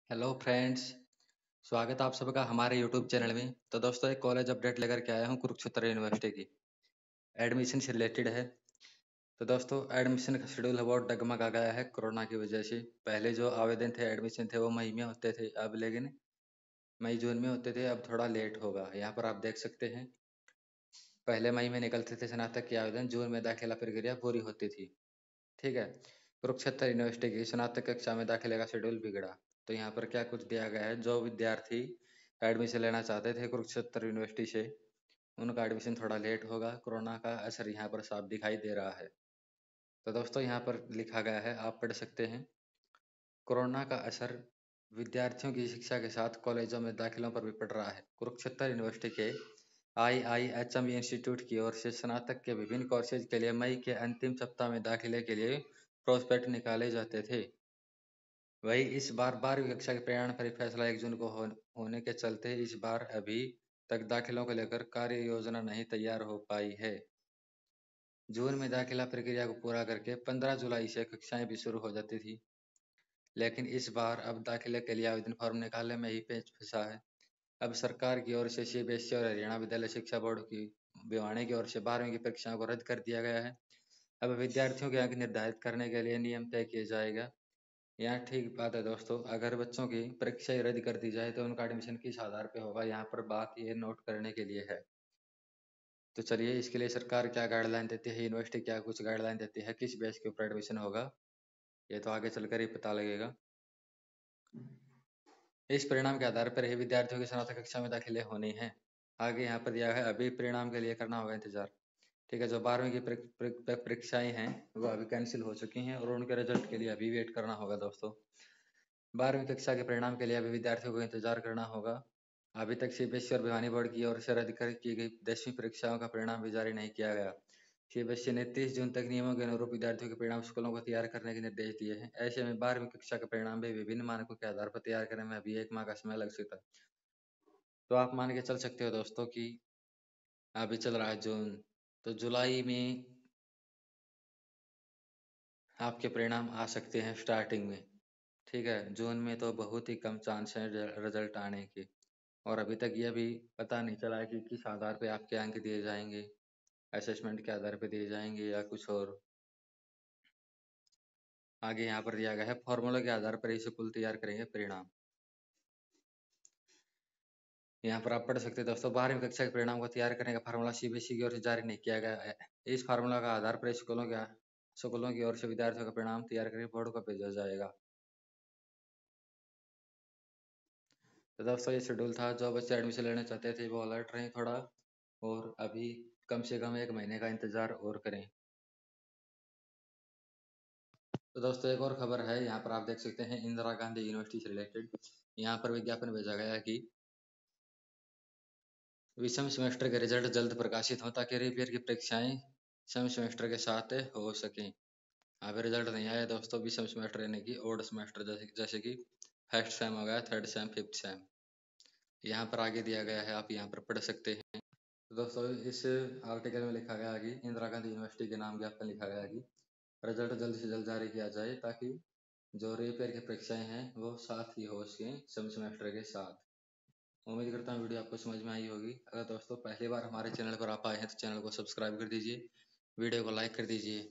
Hello friends. स्वागत है आप सबका हमारे यूट्यूब चैनल में। तो दोस्तों एक कॉलेज अपडेट लेकर के आया हूँ कुरुक्षेत्र यूनिवर्सिटी की। एडमिशन से रिलेटेड है। तो दोस्तों एडमिशन का शेड्यूल है बहुत डगमगा गया है कोरोना की वजह से। पहले जो आवेदन थे एडमिशन थे वो मई में होते थे, अब लेकिन मई जून में होते थे, अब थोड़ा लेट होगा। यहाँ पर आप देख सकते हैं पहले मई में निकलते थे स्नातक के आवेदन, जून में दाखिला प्रक्रिया पूरी होती थी। ठीक है। कुरुक्षेत्र यूनिवर्सिटी की स्नातक कक्षा में दाखिले का शेड्यूल बिगड़ा। तो यहाँ पर क्या कुछ दिया गया है, जो विद्यार्थी एडमिशन लेना चाहते थे कुरुक्षेत्र यूनिवर्सिटी से, उनका एडमिशन थोड़ा लेट होगा। कोरोना का असर यहाँ पर साफ दिखाई दे रहा है। तो दोस्तों यहाँ पर लिखा गया है, आप पढ़ सकते हैं। कोरोना का असर विद्यार्थियों की शिक्षा के साथ कॉलेजों में दाखिलों पर भी पड़ रहा है। कुरुक्षेत्र यूनिवर्सिटी के IIHM इंस्टीट्यूट की ओर से स्नातक के विभिन्न कोर्सेज के लिए मई के अंतिम सप्ताह में दाखिले के लिए प्रोस्पेक्ट निकाले जाते थे। वही इस बार 12वीं कक्षा के प्रयाण पर फैसला 1 जून को होने के चलते इस बार अभी तक दाखिलों को लेकर कार्य योजना नहीं तैयार हो पाई है। जून में दाखिला प्रक्रिया को पूरा करके 15 जुलाई से कक्षाएं भी शुरू हो जाती थी, लेकिन इस बार अब दाखिले के लिए आवेदन फॉर्म निकालने में ही पेच फंसा है। अब सरकार की ओर से CBSE और हरियाणा विद्यालय शिक्षा बोर्ड की भिवानी की ओर से 12वीं की परीक्षाओं को रद्द कर दिया गया है। अब विद्यार्थियों के अंक निर्धारित करने के लिए नियम तय किए जाएगा। यहाँ ठीक बात है दोस्तों, अगर बच्चों की परीक्षाएं रद्द कर दी जाए तो उनका एडमिशन किस आधार पे होगा, यहाँ पर बात ये नोट करने के लिए है। तो चलिए इसके लिए सरकार क्या गाइडलाइन देती है, यूनिवर्सिटी क्या कुछ गाइडलाइन देती है, किस बेस के ऊपर एडमिशन होगा, ये तो आगे चलकर ही पता लगेगा। इस परिणाम के आधार पर ही विद्यार्थियों की स्नातक कक्षा में दाखिले होनी है। आगे यहाँ पर दिया है, अभी परिणाम के लिए करना होगा इंतजार। ठीक है, जो 12वीं की परीक्षाएं हैं वो अभी कैंसिल हो चुकी हैं और उनके रिजल्ट के लिए अभी वेट करना होगा दोस्तों। 12वीं कक्षा के परिणाम के लिए अभी विद्यार्थियों को इंतजार करना होगा। अभी तक CBSE और भिवानी बोर्ड की ओर से रद्द की गई 10वीं परीक्षाओं का परिणाम भी जारी नहीं किया गया। CBSE ने 30 जून तक नियमों के अनुरूप विद्यार्थियों के परिणाम स्कूलों को तैयार करने के निर्देश दिए हैं। ऐसे में 12वीं कक्षा का परिणाम भी विभिन्न मानकों के आधार पर तैयार करने में अभी 1 माह का समय लग सकता है। तो आप मान के चल सकते हो दोस्तों कि अभी चल रहा है जून, तो जुलाई में आपके परिणाम आ सकते हैं स्टार्टिंग में। ठीक है, जून में तो बहुत ही कम चांस है रिजल्ट आने के। और अभी तक ये भी पता नहीं चला है कि किस आधार पे आपके अंक दिए जाएंगे, असेसमेंट के आधार पे दिए जाएंगे या कुछ और। आगे यहाँ पर दिया गया है, फॉर्मूला के आधार पर इसे कुल तैयार करेंगे परिणाम। यहाँ पर आप पढ़ सकते हैं दोस्तों, 12वीं कक्षा के परिणाम को तैयार करने का फार्मूला CBSE की ओर से जारी नहीं किया गया है। इस फार्मूला का आधार पर स्कूलों की ओर से विद्यार्थियों का परिणाम तैयार करके बोर्ड को भेजा जाएगा। तो दोस्तों ये शेड्यूल था, जो बच्चे एडमिशन लेना चाहते थे वो अलर्ट रहें थोड़ा, और अभी कम से कम 1 महीने का इंतजार और करें। तो दोस्तों एक और खबर है, यहाँ पर आप देख सकते हैं इंदिरा गांधी यूनिवर्सिटी से रिलेटेड। यहाँ पर विज्ञापन भेजा गया है कि विषम सेमेस्टर के रिजल्ट जल्द प्रकाशित हो ताकि रिपेयर की परीक्षाएं सम सेमेस्टर के साथ हो सकें। अभी रिजल्ट नहीं आया दोस्तों, विषम सेमेस्टर यानी कि ओड सेमेस्टर, जैसे कि फर्स्ट सेम हो गया, थर्ड सेम, फिफ्थ सेम। यहाँ पर आगे दिया गया है, आप यहाँ पर पढ़ सकते हैं। तो दोस्तों इस आर्टिकल में लिखा गया है कि इंदिरा गांधी यूनिवर्सिटी के नाम ज्ञापन लिखा गया है कि रिजल्ट जल्द से जल्द जारी किया जाए ताकि जो रिपेयर की परीक्षाएं हैं वो साथ ही हो सकें सम सेमेस्टर के साथ। उम्मीद करता हूँ वीडियो आपको समझ में आई होगी। अगर दोस्तों पहली बार हमारे चैनल पर आप आए हैं तो चैनल को सब्सक्राइब कर दीजिए, वीडियो को लाइक कर दीजिए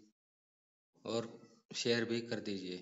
और शेयर भी कर दीजिए।